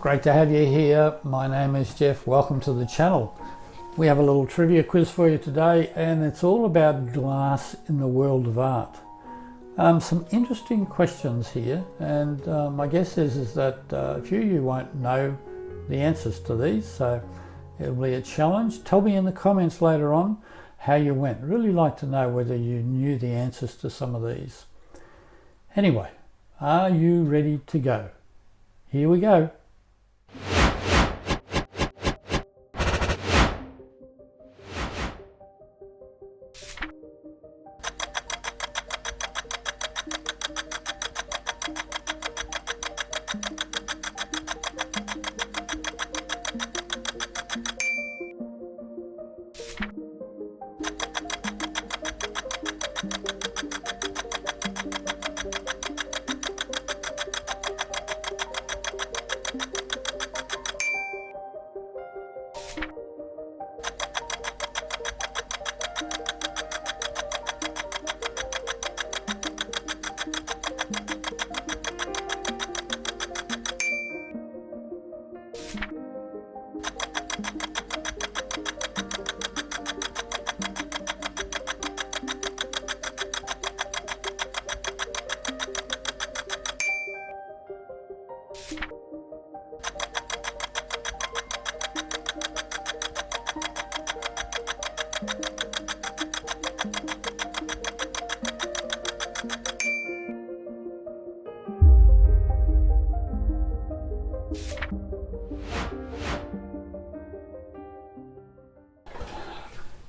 Great to have you here. My name is Jeff. Welcome to the channel. We have a little trivia quiz for you today, and it's all about glass in the world of art. Some interesting questions here, and my guess is that a few of you won't know the answers to these, so it'll be a challenge. Tell me in the comments later on how you went. Really like to know whether you knew the answers to some of these. Anyway, are you ready to go? Here we go.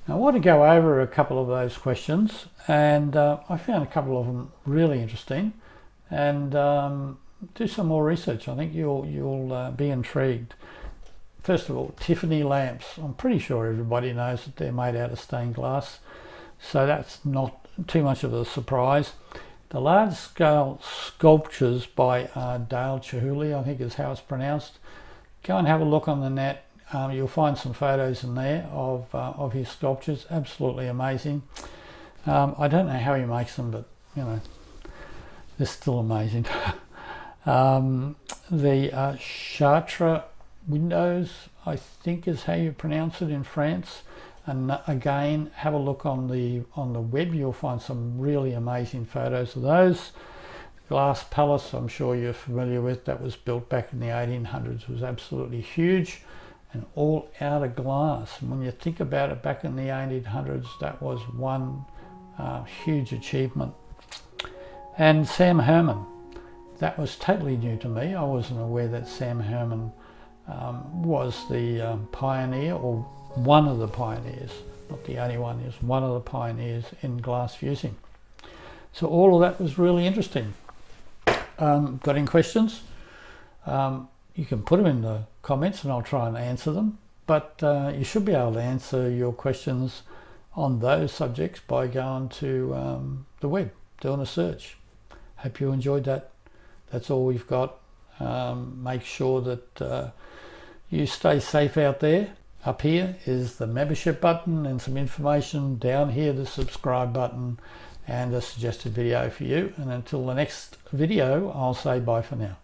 I want to go over a couple of those questions, and I found a couple of them really interesting, and do some more research. I think you'll be intrigued. First of all, Tiffany lamps. I'm pretty sure everybody knows that they're made out of stained glass, so that's not too much of a surprise. The large-scale sculptures by Dale Chihuly, I think is how it's pronounced. Go and have a look on the net. You'll find some photos in there of his sculptures. Absolutely amazing. I don't know how he makes them, but you know, they're still amazing. The Chartres windows, I think is how you pronounce it in France. And again, have a look on the web. You'll find some really amazing photos of those. Glass Palace, I'm sure you're familiar with. That was built back in the 1800s. It was absolutely huge and all out of glass. And when you think about it, back in the 1800s, that was one huge achievement. And Sam Herman, that was totally new to me. I wasn't aware that Sam Herman was the pioneer, or one of the pioneers, not the only one, he was one of the pioneers in glass fusing. So all of that was really interesting. Got any questions? You can put them in the comments and I'll try and answer them, but you should be able to answer your questions on those subjects by going to the web, doing a search. Hope you enjoyed that. That's all we've got. Make sure that you stay safe out there. Up here is the membership button and some information. Down here, the subscribe button and a suggested video for you. And until the next video, I'll say bye for now.